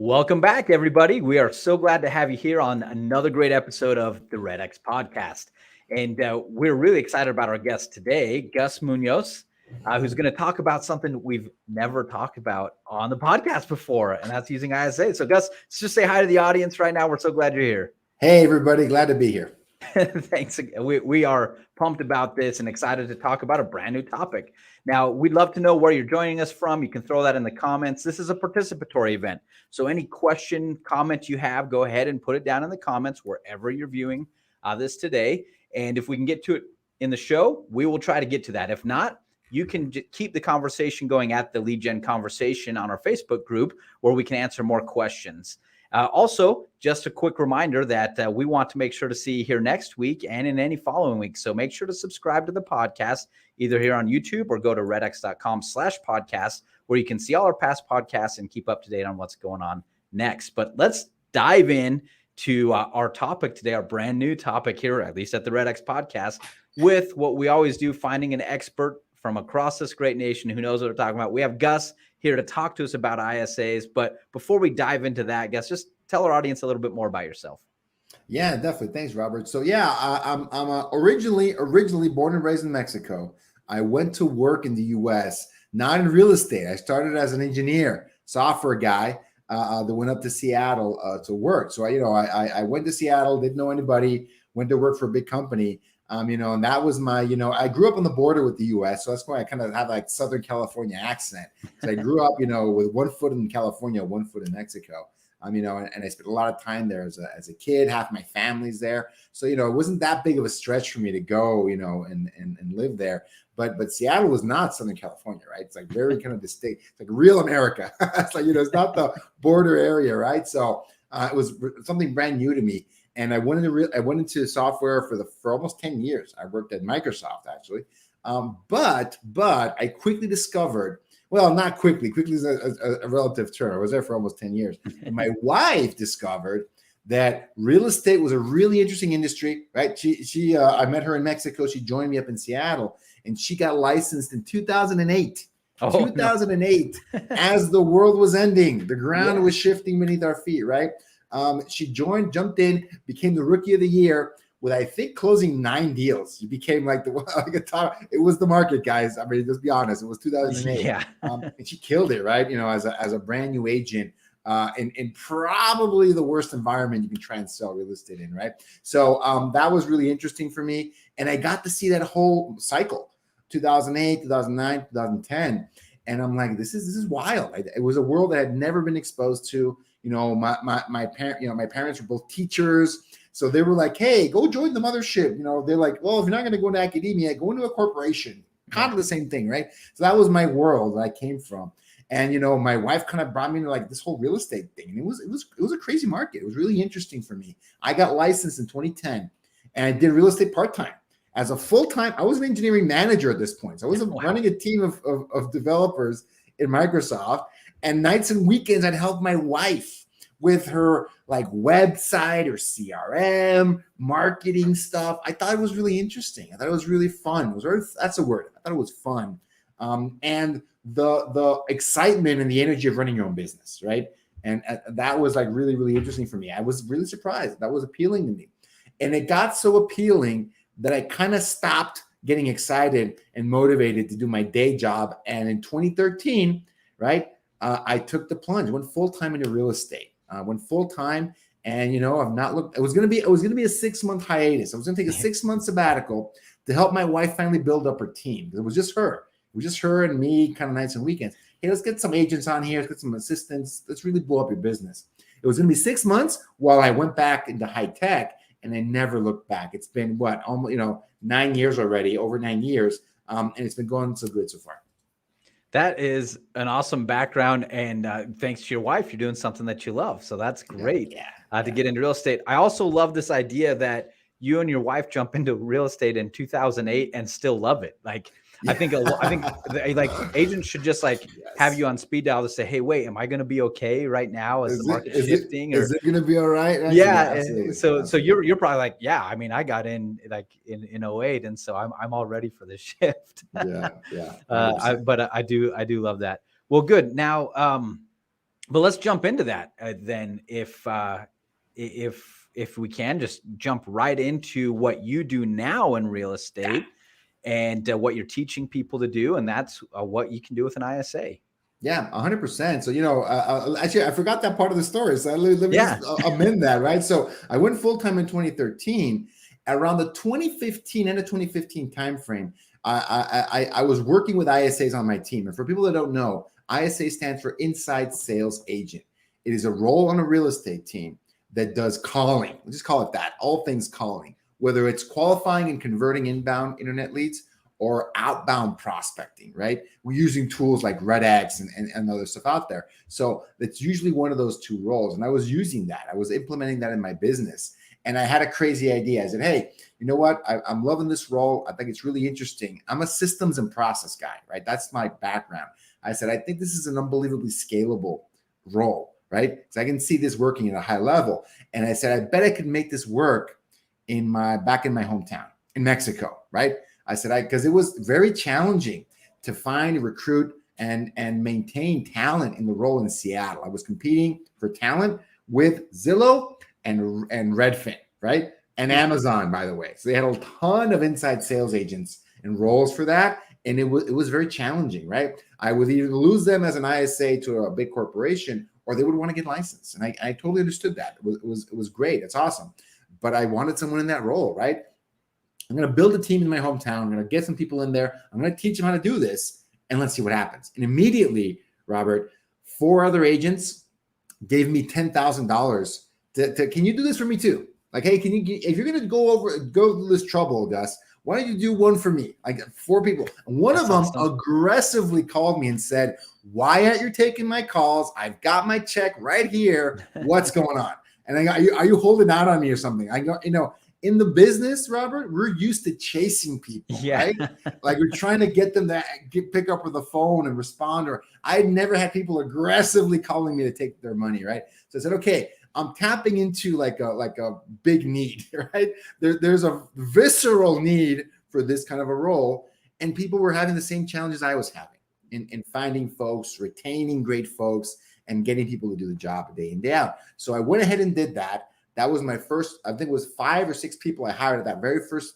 Welcome back, everybody. We are so glad to have you here on another great episode of the REDX podcast. And we're really excited about our guest today, Gus Munoz, who's going to talk about something we've never talked about on the podcast before, and that's using ISA. So, Gus, let's just say hi to the audience right now. We're so glad you're here. Hey, everybody. Glad to be here. Thanks. We are pumped about this and excited to talk about a brand new topic. Now, we'd love to know where you're joining us from. You can throw that in the comments. This is a participatory event. So any question, comment you have, go ahead and put it down in the comments wherever you're viewing this today. And if we can get to it in the show, we will try to get to that. If not, you can keep the conversation going at the Lead Gen Conversation on our Facebook group where we can answer more questions. Also, just a quick reminder that we want to make sure to see you here next week and in any following week. So make sure to subscribe to the podcast, either here on YouTube or go to redx.com/podcast, where you can see all our past podcasts and keep up to date on what's going on next. But let's dive in to our topic today, our brand new topic here, at least at the REDX podcast, with what we always do, finding an expert from across this great nation who knows what we're talking about. We have Gus here to talk to us about ISAs. But before we dive into that, Gus, just tell our audience a little bit more about yourself. Yeah, definitely. Thanks, Robert. So yeah, I'm originally born and raised in Mexico. I went to work in the U.S., not in real estate. I started as an engineer, software guy that went up to Seattle to work. So I went to Seattle, didn't know anybody, went to work for a big company. And that was my, I grew up on the border with the U.S., so that's why I kind of have like Southern California accent. So I grew up, with one foot in California, one foot in Mexico. And I spent a lot of time there as a kid. Half my family's there, so it wasn't that big of a stretch for me to go, and live there. But Seattle was not Southern California, right? It's like very kind of distinct. It's like real America. It's like it's not the border area, right? So it was something brand new to me. And I went into software for almost 10 years. I worked at Microsoft, actually. But I quickly discovered, well, not quickly. Quickly is a relative term. I was there for almost 10 years. And my wife discovered that real estate was a really interesting industry, right? I met her in Mexico. She joined me up in Seattle, and she got licensed in 2008. 2008, as the world was ending. The ground was shifting beneath our feet, right? She jumped in, became the rookie of the year with, I think, closing 9 deals. She became like the top. It was the market, guys. I mean, let's be honest. It was 2008. Yeah. And she killed it, right? As a brand new agent, in probably the worst environment you can try and sell real estate in, right? So that was really interesting for me, and I got to see that whole cycle, 2008, 2009, 2010, and I'm like, this is wild. It was a world that I had never been exposed to. My parents were both teachers, so they were like, "Hey, go join the mothership." They're like, "Well, if you're not going to go into academia, go into a corporation." Kind of the same thing, right? So that was my world that I came from, and my wife kind of brought me into like this whole real estate thing, and it was a crazy market. It was really interesting for me. I got licensed in 2010, and I did real estate part time. As a full time, I was an engineering manager at this point. So I was running a team of developers in Microsoft. And nights and weekends, I'd help my wife with her like website or CRM, marketing stuff. I thought it was really interesting. I thought it was really fun. That's a word. I thought it was fun. And the excitement and the energy of running your own business, right? And that was like really, really interesting for me. I was really surprised. That was appealing to me. And it got so appealing that I kind of stopped getting excited and motivated to do my day job. And in 2013, right, I took the plunge, went full-time into real estate, went full-time. And, I've not looked, it was going to be a 6-month hiatus. I was going to take a 6-month sabbatical to help my wife finally build up her team. It was just her. It was just her and me, kind of nights and weekends. Hey, let's get some agents on here. Let's get some assistants. Let's really blow up your business. It was going to be 6 months while I went back into high tech, and I never looked back. It's been almost, 9 years already, over 9 years. And it's been going so good so far. That is an awesome background, and thanks to your wife, you're doing something that you love. So that's great to get into real estate. I also love this idea that you and your wife jump into real estate in 2008 and still love it. Like, I think like agents should just have you on speed dial to say, "Hey, wait, am I going to be okay right now as the market's shifting? Is it going to be all right?" Right? Yeah. So you're probably like, "Yeah, I mean, I got in in 08, and so I'm all ready for this shift." Yeah. But I do love that. Well, good. Now, But let's jump into that then, if we can just jump right into what you do now in real estate and what you're teaching people to do, and that's what you can do with an ISA. Yeah, 100%. So, actually, I forgot that part of the story. So let me Yeah. just amend that, right? So I went full-time in 2013. Around the 2015, end of 2015 timeframe, I was working with ISAs on my team. And for people that don't know, ISA stands for Inside Sales Agent. It is a role on a real estate team that does calling. We'll just call it that, all things calling, whether it's qualifying and converting inbound internet leads or outbound prospecting, right? We're using tools like REDX and other stuff out there. So it's usually one of those two roles. And I was using that. I was implementing that in my business. And I had a crazy idea. I said, hey, you know what? I'm loving this role. I think it's really interesting. I'm a systems and process guy, right? That's my background. I said, I think this is an unbelievably scalable role, right? Because I can see this working at a high level. And I said, I bet I could make this work back in my hometown in Mexico, right? I said, because it was very challenging to find, recruit, and maintain talent in the role in Seattle. I was competing for talent with Zillow and Redfin, right? And Amazon, by the way. So they had a ton of inside sales agents and roles for that. And it was very challenging, right? I would either lose them as an ISA to a big corporation, or they would want to get licensed. And I totally understood that. It was great. It's awesome. But I wanted someone in that role, right? I'm going to build a team in my hometown. I'm going to get some people in there. I'm going to teach them how to do this, and let's see what happens. And immediately, Robert, 4 other agents gave me $10,000 to can you do this for me too? Like, hey, if you're going to go through this trouble, Gus, why don't you do one for me? I got 4 people. And one of them aggressively called me and said, Wyatt, you're taking my calls. I've got my check right here. What's going on? And I go, are you holding out on me or something? I go, in the business, Robert, we're used to chasing people, right? Like we're trying to get them to pick up with the phone and respond. Or I had never had people aggressively calling me to take their money, right? So I said, okay, I'm tapping into like a big need, right? There's a visceral need for this kind of a role, and people were having the same challenges I was having in finding folks, retaining great folks, and getting people to do the job day in, day out. So I went ahead and did that. That was my first, I think it was 5 or 6 people I hired at that very first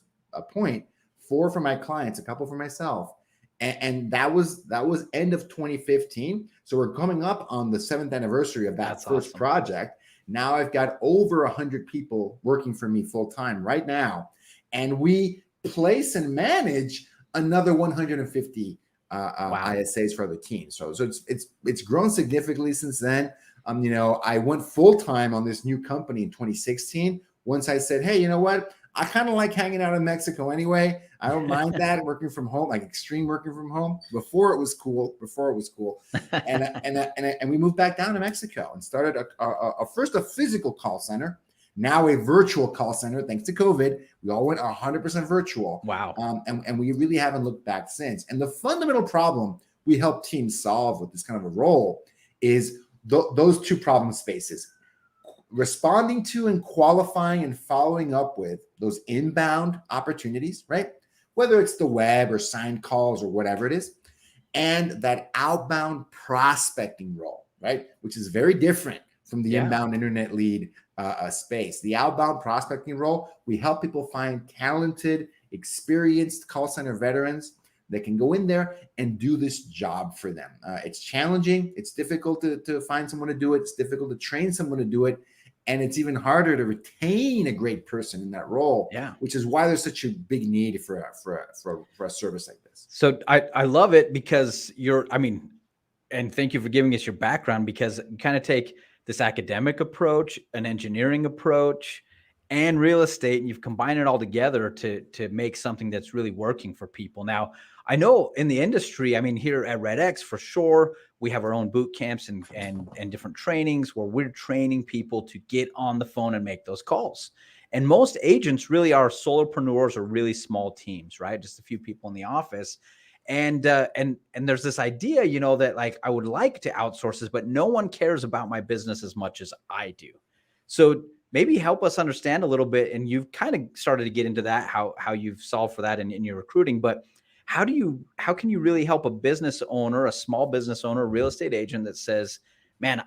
point, 4 for my clients, a couple for myself. And that was end of 2015. So we're coming up on the 7th anniversary of that first project. Now I've got over 100 people working for me full time right now. And we place and manage another 150 ISAs for other teams. So it's grown significantly since then. I went full time on this new company in 2016. Once I said, hey, you know what? I kind of like hanging out in Mexico anyway. I don't mind that working from home, like extreme working from home. Before it was cool. And we moved back down to Mexico and started first a physical call center, now a virtual call center. Thanks to COVID, we all went 100% virtual. Wow. And we really haven't looked back since. And the fundamental problem we help teams solve with this kind of a role is those 2 problem spaces: responding to and qualifying and following up with those inbound opportunities, right? Whether it's the web or signed calls or whatever it is, and that outbound prospecting role, right? Which is very different from the inbound internet lead space. The outbound prospecting role, we help people find talented, experienced call center veterans that can go in there and do this job for them. It's challenging. It's difficult to find someone to do it. It's difficult to train someone to do it. And it's even harder to retain a great person in that role, which is why there's such a big need for a service like this. So I love it because and thank you for giving us your background, because you kind of take this academic approach, an engineering approach, and real estate, and you've combined it all together to make something that's really working for people. Now, I know in the industry, here at REDX, for sure, we have our own boot camps and different trainings where we're training people to get on the phone and make those calls. And most agents really are solopreneurs or really small teams, right? Just a few people in the office. And there's this idea, that like, I would like to outsource this, but no one cares about my business as much as I do. So maybe help us understand a little bit. And you've kind of started to get into that, how you've solved for that in your recruiting, but how can you really help a business owner, a small business owner, a real estate agent that says, man,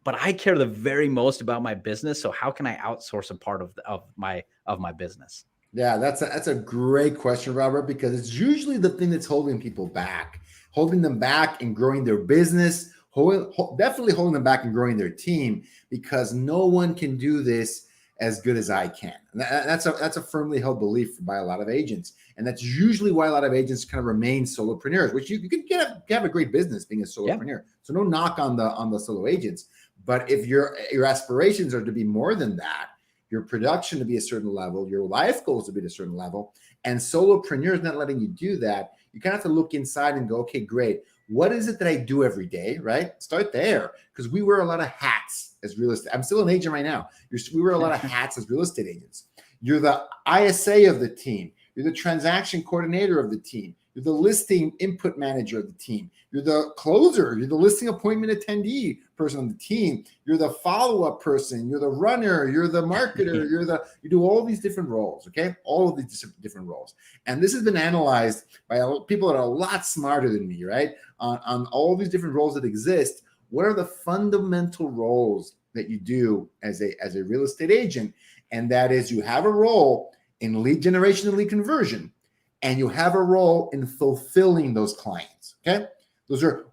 but I care the very most about my business. So how can I outsource a part of my business? Yeah, that's a great question, Robert, because it's usually the thing that's holding people back, holding them back in growing their business, definitely holding them back in growing their team, because no one can do this as good as I can. And that's a firmly held belief by a lot of agents, and that's usually why a lot of agents kind of remain solopreneurs, which you can have a great business being a solopreneur. So no knock on the solo agents, but if your aspirations are to be more than that, your production to be a certain level, your life goals to be at a certain level, and solopreneurs not letting you do that, you kind of have to look inside and go, okay, great. What is it that I do every day, right? Start there, because we wear a lot of hats as real estate. I'm still an agent right now. We wear a lot of hats as real estate agents. You're the ISA of the team. You're the transaction coordinator of the team. You're the listing input manager of the team. You're the closer. You're the listing appointment attendee person on the team. You're the follow-up person. You're the runner. You're the marketer. You do all these different roles, okay? All of these different roles. And this has been analyzed by people that are a lot smarter than me, right? On all these different roles that exist. What are the fundamental roles that you do as a real estate agent? And that is, you have a role in lead generation and lead conversion, and you have a role in fulfilling those clients, okay?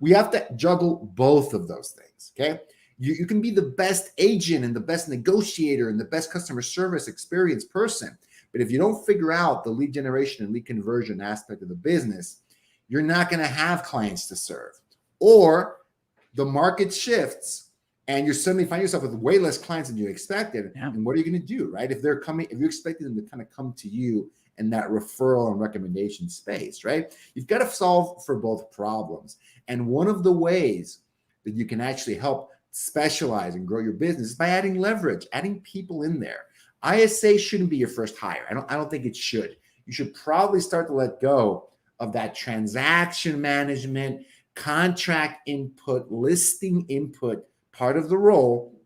We have to juggle both of those things, okay? You can be the best agent and the best negotiator and the best customer service experience person, but if you don't figure out the lead generation and lead conversion aspect of the business, you're not gonna have clients to serve. Or the market shifts and you suddenly find yourself with way less clients than you expected. Yeah. And what are you going to do, right? If you're expecting them to kind of come to you in that referral and recommendation space, right? You've got to solve for both problems. And one of the ways that you can actually help specialize and grow your business is by adding leverage, adding people in there. ISA shouldn't be your first hire. I don't think it should. You should probably start to let go of that transaction management, contract input, listing input part of the role.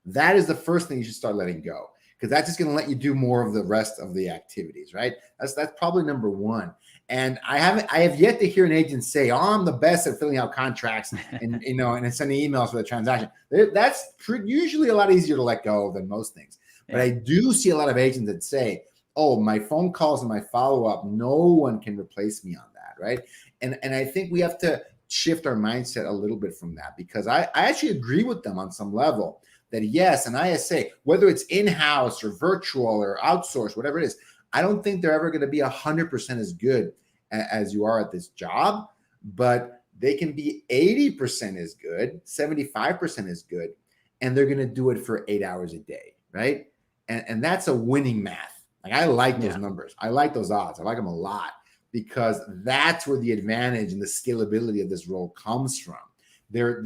That is the first thing you should start letting go, because that's just going to let you do more of the rest of the activities, right? That's probably number one. And I have yet to hear an agent say, "Oh, I'm the best at filling out contracts and and sending emails for the transaction." That's usually a lot easier to let go than most things. Yeah. But I do see a lot of agents that say, "Oh, my phone calls and my follow-up, no one can replace me on that," right? And I think we have to shift our mindset a little bit from that, because I actually agree with them on some level that yes, an ISA, whether it's in-house or virtual or outsourced, whatever it is, I don't think they're ever going to be 100% as good as you are at this job, but they can be 80% as good, 75% as good, and they're going to do it for 8 hours a day, right? And that's a winning math. Like, I like those numbers. I like those odds. I like them a lot, because that's where the advantage and the scalability of this role comes from. They're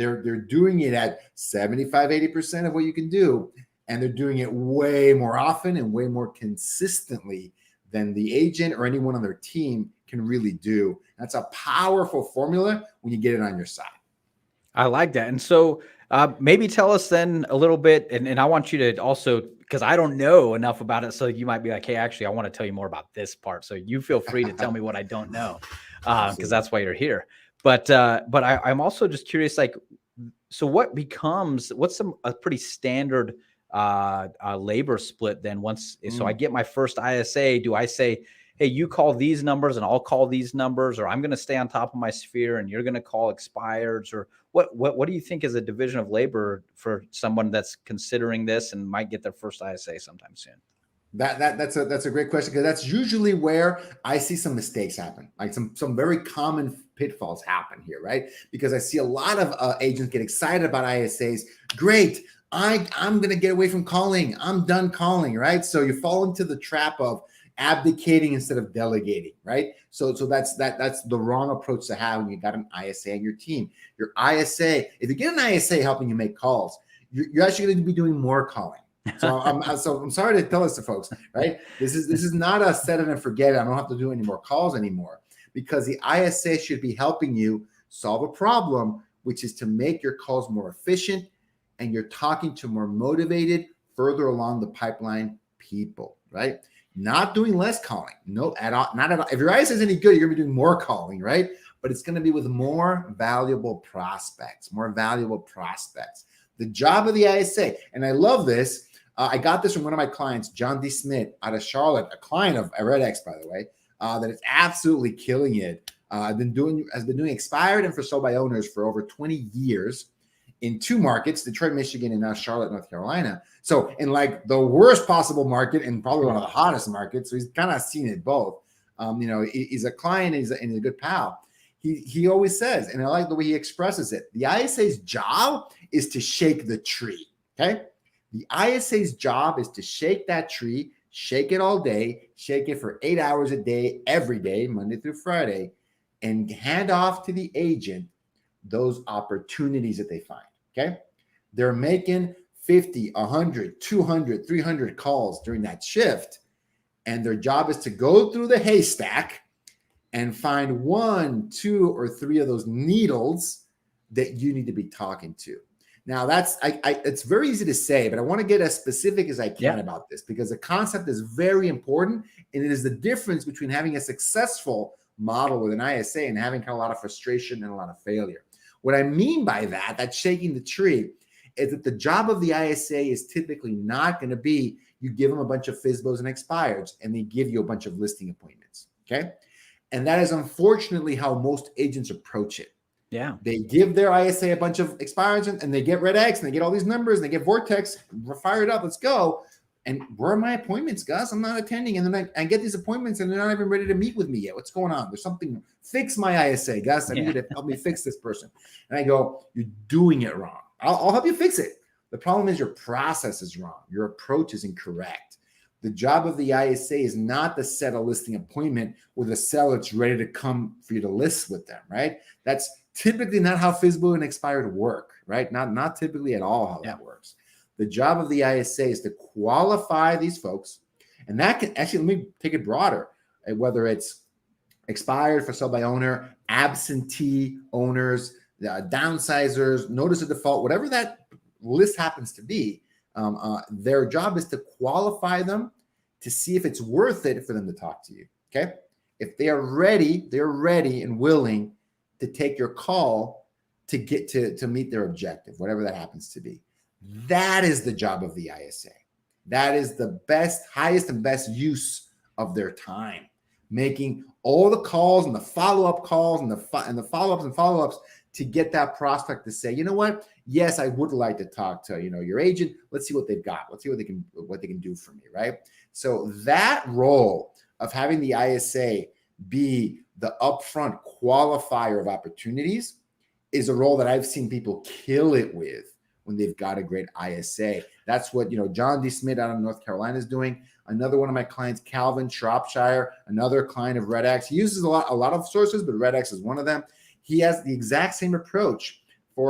doing it at 75, 80% of what you can do, and they're doing it way more often and way more consistently than the agent or anyone on their team can really do. That's a powerful formula when you get it on your side. I like that. And so maybe tell us then a little bit, and I want you to also, because I don't know enough about it, so you might be like, hey, actually, I want to tell you more about this part. So you feel free to tell me what I don't know, because that's why you're here. But I'm also just curious, like, so what's a pretty standard labor split then? So I get my first ISA, do I say, hey, you call these numbers and I'll call these numbers, or I'm going to stay on top of my sphere and you're going to call expireds, or what do you think is a division of labor for someone that's considering this and might get their first ISA sometime soon? That's a great question, because that's usually where I see some mistakes happen, like some very common pitfalls happen here, right? Because I see a lot of agents get excited about ISAs. Great, I'm going to get away from calling. I'm done calling, right? So you fall into the trap of abdicating instead of delegating, right? So that's the wrong approach to have when you got an ISA on your team. Your ISA, if you get an ISA helping you make calls, you're actually going to be doing more calling. So I'm sorry to tell this to folks, right? This is not a set it and forget it. I don't have to do any more calls anymore, because the ISA should be helping you solve a problem, which is to make your calls more efficient, and you're talking to more motivated, further along the pipeline people, right? Not doing less calling, no, at all, not at all. If your ISA is any good, you're gonna be doing more calling, right? But it's gonna be with more valuable prospects, The job of the ISA, and I love this. I got this from one of my clients, John D. Smith out of Charlotte, a client of REDX, by the way, that is absolutely killing it. Has been doing expired and for sold by owners for over 20 years in 2 markets, Detroit, Michigan, and now Charlotte, North Carolina. So in like the worst possible market and probably one of the hottest markets. So he's kind of seen it both. He's a client, and he's a good pal. He always says, and I like the way he expresses it, the ISA's job is to shake the tree, okay? The ISA's job is to shake that tree, shake it all day, shake it for 8 hours a day, every day, Monday through Friday, and hand off to the agent those opportunities that they find, okay? They're making 50, 100, 200, 300 calls during that shift, and their job is to go through the haystack and find 1, 2, or 3 of those needles that you need to be talking to. Now, it's very easy to say, but I want to get as specific as I can about this because the concept is very important, and it is the difference between having a successful model with an ISA and having kind of a lot of frustration and a lot of failure. What I mean by that shaking the tree, is that the job of the ISA is typically not going to be you give them a bunch of FSBOs and expireds, and they give you a bunch of listing appointments, okay? And that is unfortunately how most agents approach it. Yeah. They give their ISA a bunch of expireds and they get REDX and they get all these numbers and they get Vortex, we're fired up, let's go. And where are my appointments, Gus? I'm not attending. And then I get these appointments and they're not even ready to meet with me yet. What's going on? There's something. Fix my ISA, Gus. I need you to help me fix this person. And I go, you're doing it wrong. I'll help you fix it. The problem is your process is wrong. Your approach is incorrect. The job of the ISA is not to set a listing appointment with a seller that's ready to come for you to list with them, right? That's typically not how FSBO and expired work, right? Not typically at all how that works. The job of the ISA is to qualify these folks, and that can actually, let me take it broader, whether it's expired for sell by owner, absentee owners, downsizers, notice of default, whatever that list happens to be, their job is to qualify them to see if it's worth it for them to talk to you, okay? If they are ready, they're ready and willing to take your call to get to meet their objective, whatever that happens to be. That is the job of the ISA. That is the best, highest and best use of their time, making all the calls and the follow-up calls and the follow-ups and follow-ups to get that prospect to say, you know what? Yes, I would like to talk to, your agent. Let's see what they've got. Let's see what they can do for me, right? So that role of having the ISA be the upfront qualifier of opportunities is a role that I've seen people kill it with when they've got a great ISA. That's what, John D. Smith out of North Carolina is doing. Another one of my clients, Calvin Shropshire, another client of REDX. He uses a lot of sources, but REDX is one of them. He has the exact same approach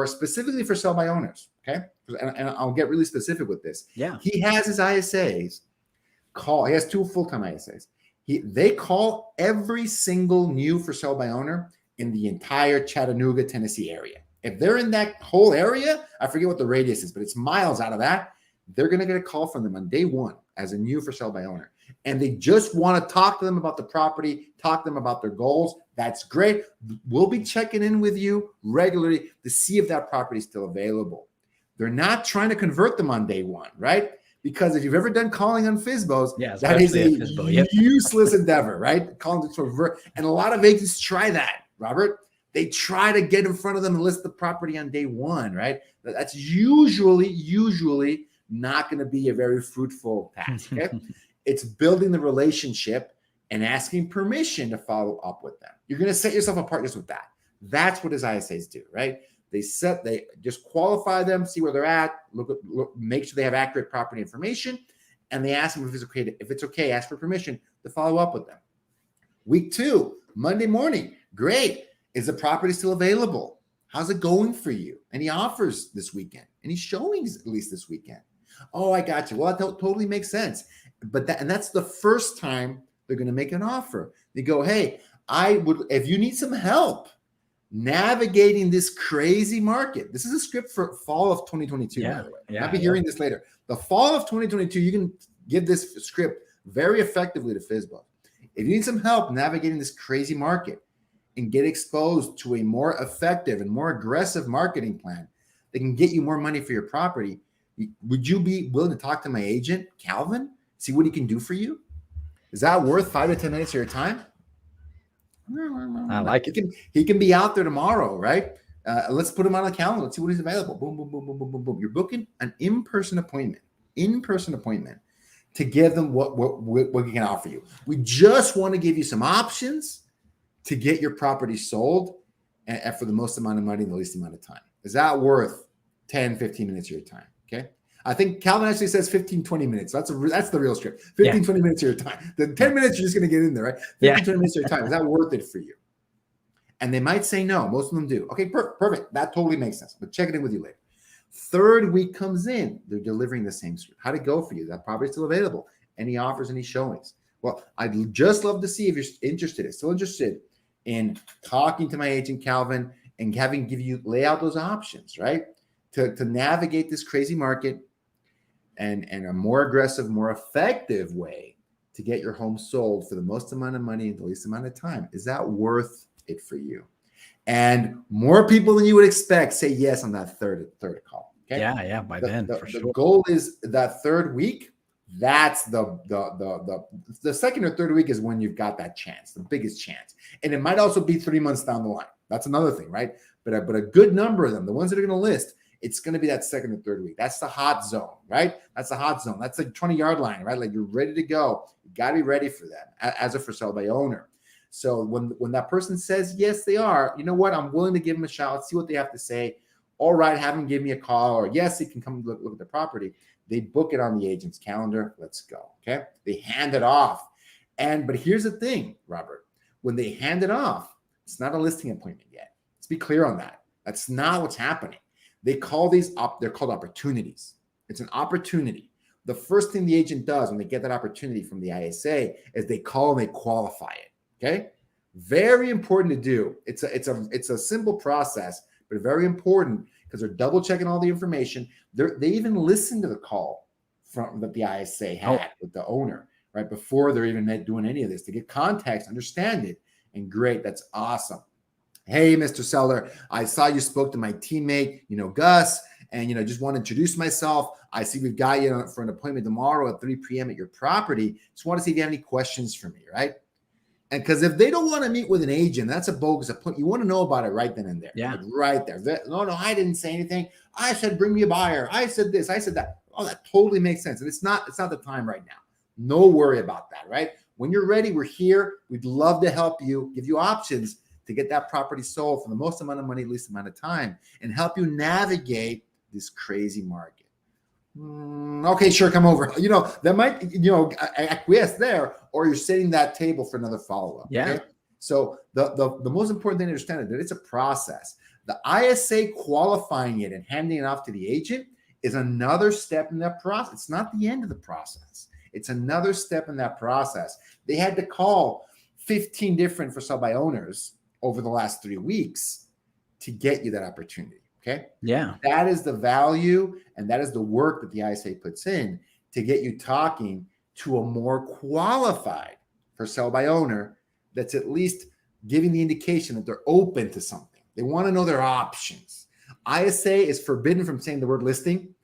specifically for sell by owners, okay? And I'll get really specific with this. Yeah. He has his ISAs he has 2 full-time ISAs. They call every single new for sell by owner in the entire Chattanooga, Tennessee area. If they're in that whole area, I forget what the radius is, but it's miles out of that, they're going to get a call from them on day 1 as a new for sell by owner. And they just want to talk to them about the property, talk to them about their goals. That's great. We'll be checking in with you regularly to see if that property is still available. They're not trying to convert them on day 1, right? Because if you've ever done calling on FSBOs, that is a FSBO, useless endeavor, right? Calling to convert. And a lot of agents try that, Robert. They try to get in front of them and list the property on day 1, right? That's usually not going to be a very fruitful task. Okay? It's building the relationship and asking permission to follow up with them. You're going to set yourself apart just with that. That's what his ISAs do, right? They just qualify them, see where they're at, look, make sure they have accurate property information, and they ask them if it's okay, ask for permission to follow up with them. Week 2, Monday morning, great. Is the property still available? How's it going for you? Any offers this weekend? Any showings at least this weekend? Oh, I got you. Well, that totally makes sense. But that's the first time they're going to make an offer. They go, hey, if you need some help navigating this crazy market. This is a script for fall of 2022, by the way. I'll be hearing this later. The fall of 2022, you can give this script very effectively to FSBO. If you need some help navigating this crazy market and get exposed to a more effective and more aggressive marketing plan that can get you more money for your property, would you be willing to talk to my agent, Calvin, see what he can do for you? Is that worth 5 to 10 minutes of your time? I like it. He can be out there tomorrow, right? Let's put him on the calendar. Let's see what he's available. Boom, boom, boom, boom, boom, boom, boom. You're booking an in-person appointment to give them what we can offer you. We just want to give you some options to get your property sold and for the most amount of money in the least amount of time. Is that worth 10, 15 minutes of your time? Okay. I think Calvin actually says 15, 20 minutes. That's the real script. 15, 20 minutes of your time. The 10 minutes, you're just going to get in there, right? 15, 20 minutes of your time. Is that worth it for you? And they might say no. Most of them do. Okay, perfect. That totally makes sense. But check it in with you later. Third week comes in. They're delivering the same script. How'd it go for you? That property still available? Any offers, any showings? Well, I'd just love to see if you're still interested in talking to my agent, Calvin, and lay out those options, right? To navigate this crazy market and a more aggressive, more effective way to get your home sold for the most amount of money in the least amount of time. Is that worth it for you? And more people than you would expect say yes on that third call. Okay? Yeah. By then, for sure. The goal is that third week. That's the second or third week is when you've got that chance, the biggest chance. And it might also be 3 months down the line. That's another thing, right? But a good number of them, the ones that are going to list, it's going to be that second or third week. That's the hot zone, right? That's the hot zone. That's the 20-yard line, right? Like you're ready to go. You got to be ready for that as a for sale by owner. So when that person says, yes, they are, you know what? I'm willing to give them a shot. Let's see what they have to say. All right, have them give me a call, or yes, he can come look at the property. They book it on the agent's calendar. Let's go. Okay. They hand it off. But here's the thing, Robert, when they hand it off, it's not a listing appointment yet. Let's be clear on that. That's not what's happening. They call these up. They're called opportunities. It's an opportunity. The first thing the agent does when they get that opportunity from the ISA is they call and they qualify it. Okay. Very important to do. It's a simple process, but very important because they're double checking all the information. They even listen to the call that the ISA had with the owner right before they're even doing any of this to get context, understand it. And great. That's awesome. Hey, Mr. Seller, I saw you spoke to my teammate, Gus, and, just want to introduce myself. I see we've got you for an appointment tomorrow at 3 p.m. at your property. Just want to see if you have any questions for me, right? And because if they don't want to meet with an agent, that's a bogus appointment. You want to know about it right then and there. Yeah. Like right there. No, I didn't say anything. I said, bring me a buyer. I said this. I said that. Oh, that totally makes sense. And it's not the time right now. No worry about that, right? When you're ready, we're here. We'd love to help you, give you options to get that property sold for the most amount of money, least amount of time, and help you navigate this crazy market. Okay, sure, come over. That might, acquiesce there, or you're setting that table for another follow-up. Yeah. Okay? So the most important thing to understand is that it's a process. The ISA qualifying it and handing it off to the agent is another step in that process. It's not the end of the process. It's another step in that process. They had to call 15 different for sale by owners over the last 3 weeks to get you that opportunity. Okay. Yeah. That is the value and that is the work that the ISA puts in to get you talking to a more qualified for sale by owner that's at least giving the indication that they're open to something. They want to know their options. ISA is forbidden from saying the word listing,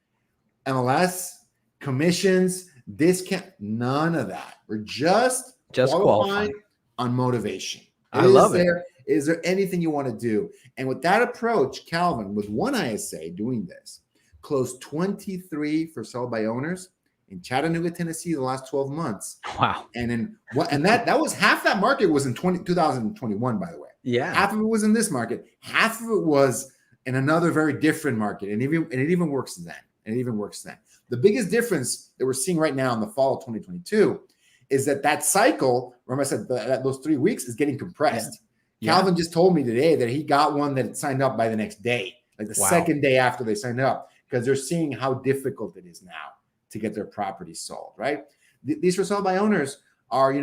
MLS, commissions, discount, none of that. We're just qualifying on motivation. I love it. Is there anything you want to do? And with that approach, Calvin, with one ISA doing this, closed 23 for sale by owners in Chattanooga, Tennessee, the last 12 months. Wow. And that was half that market was in 2021, by the way. Yeah. Half of it was in this market. Half of it was in another very different market. And it even works then. The biggest difference that we're seeing right now in the fall of 2022 is that cycle, remember I said that those 3 weeks is getting compressed. Yeah. Calvin just told me today that he got one that signed up by the next day, like the second day after they signed up, because they're seeing how difficult it is now to get their property sold, right? These for sale by owners are,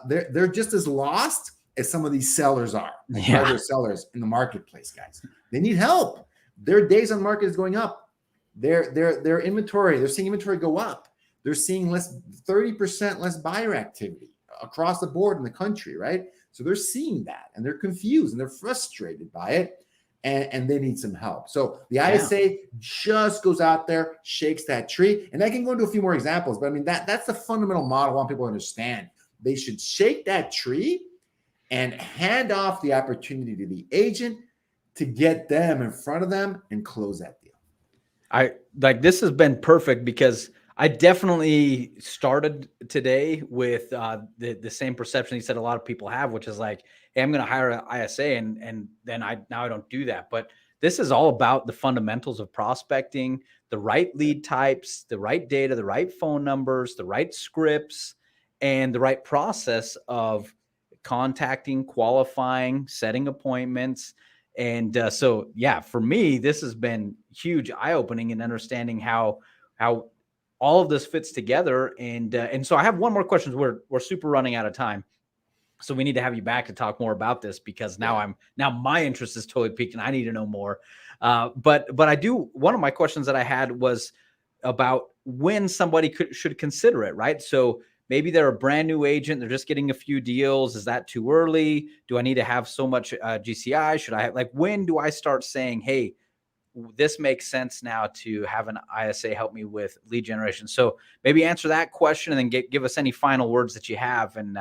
they're just as lost as some of these sellers are, private sellers in the marketplace, guys. They need help. Their days on market is going up. Their inventory, they're seeing inventory go up. They're seeing 30% less buyer activity across the board in the country, right? So they're seeing that and they're confused and they're frustrated by it. and they need some help. So the ISA just goes out there, shakes that tree. And I can go into a few more examples, but I mean, that's the fundamental model I want people to understand. They should shake that tree and hand off the opportunity to the agent to get them in front of them and close that deal. This has been perfect because I definitely started today with the same perception you said a lot of people have, which is like, hey, I'm going to hire an ISA and then I don't do that. But this is all about the fundamentals of prospecting, the right lead types, the right data, the right phone numbers, the right scripts, and the right process of contacting, qualifying, setting appointments. And so, yeah, for me, this has been huge eye-opening in understanding how all of this fits together. And so I have one more question. We're super running out of time. So we need to have you back to talk more about this because now my interest is totally piqued and I need to know more. But one of my questions that I had was about when somebody should consider it, right? So maybe they're a brand new agent. They're just getting a few deals. Is that too early? Do I need to have so much GCI? Should I when do I start saying, hey, this makes sense now to have an ISA help me with lead generation? So maybe answer that question and then give us any final words that you have and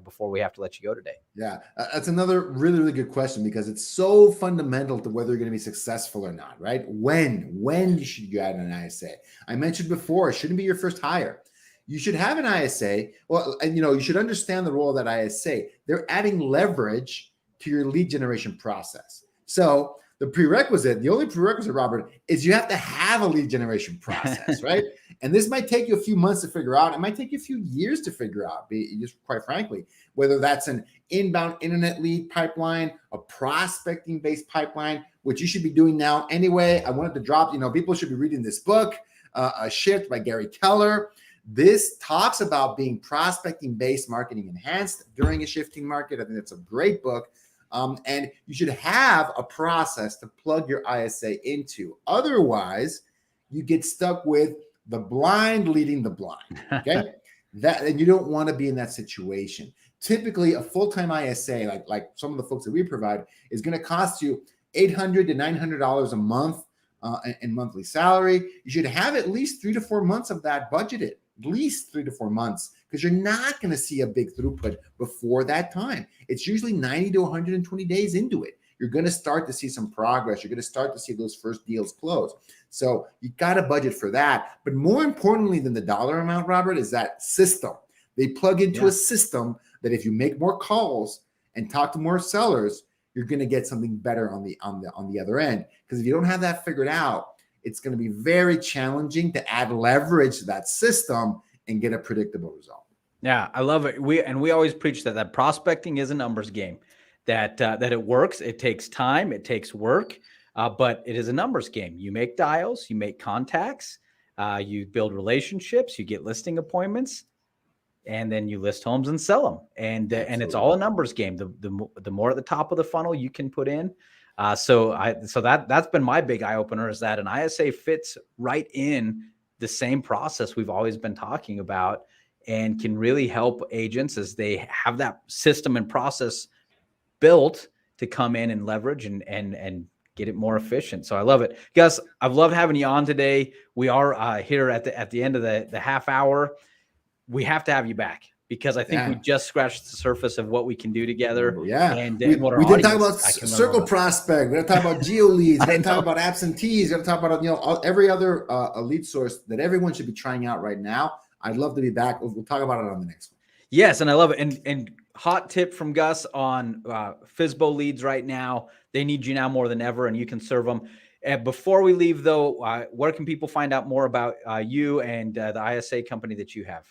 before we have to let you go today. Yeah, that's another really, really good question because it's so fundamental to whether you're going to be successful or not, right? When should you add an ISA? I mentioned before, it shouldn't be your first hire. You should have an ISA. Well, and you should understand the role of that ISA. They're adding leverage to your lead generation process. So the only prerequisite, Robert, is you have to have a lead generation process, right? And this might take you a few months to figure out. It might take you a few years to figure out, just quite frankly, whether that's an inbound internet lead pipeline, a prospecting-based pipeline, which you should be doing now anyway. I wanted to drop, people should be reading this book, A Shift by Gary Keller. This talks about being prospecting-based, marketing enhanced during a shifting market. I think that's a great book. And you should have a process to plug your ISA into. Otherwise, you get stuck with the blind leading the blind. Okay, and you don't want to be in that situation. Typically, a full-time ISA, like some of the folks that we provide, is going to cost you $800 to $900 a month in monthly salary. You should have at least 3 to 4 months of that budgeted. At least 3 to 4 months, because you're not going to see a big throughput before that time. It's usually 90 to 120 days into it. You're going to start to see some progress. You're going to start to see those first deals close. So you got to budget for that. But more importantly than the dollar amount, Robert, is that system. They plug into a system that if you make more calls and talk to more sellers, you're going to get something better on the other end. Because if you don't have that figured out, it's going to be very challenging to add leverage to that system and get a predictable result. Yeah, I love it. We always preach that prospecting is a numbers game, that it works. It takes time, it takes work, but it is a numbers game. You make dials, you make contacts, you build relationships, you get listing appointments, and then you list homes and sell them. And it's all a numbers game. The more at the top of the funnel you can put in. So that's been my big eye opener, is that an ISA fits right in the same process we've always been talking about and can really help agents as they have that system and process built to come in and leverage and get it more efficient. So I love it. Gus, I've loved having you on today. We are here at the end of the half hour. We have to have you back, because I think we just scratched the surface of what we can do together. Yeah. And we did talk about circle about. prospect. We're going to talk about geo leads. We're going to talk about absentees. We're going to talk about, every other lead source that everyone should be trying out right now. I'd love to be back. We'll talk about it on the next one. Yes. And I love it. And hot tip from Gus on FSBO leads right now. They need you now more than ever, and you can serve them. Before we leave though, where can people find out more about you and the ISA company that you have?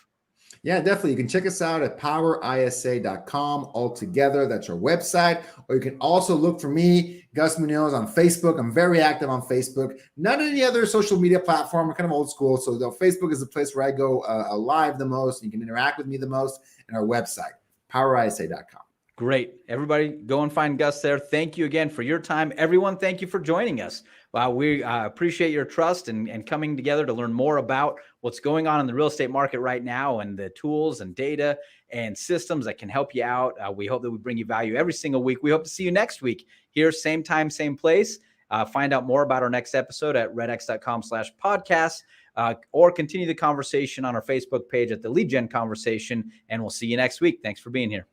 Yeah, definitely. You can check us out at powerisa.com altogether. That's our website. Or you can also look for me, Gus Munoz, on Facebook. I'm very active on Facebook. Not any other social media platform. I'm kind of old school. So Facebook is the place where I go live the most. You can interact with me the most. And our website, powerisa.com. Great. Everybody go and find Gus there. Thank you again for your time. Everyone, thank you for joining us. We appreciate your trust and coming together to learn more about what's going on in the real estate market right now and the tools and data and systems that can help you out. We hope that we bring you value every single week. We hope to see you next week here, same time, same place. Find out more about our next episode at redx.com/podcast, or continue the conversation on our Facebook page at the Lead Gen Conversation. And we'll see you next week. Thanks for being here.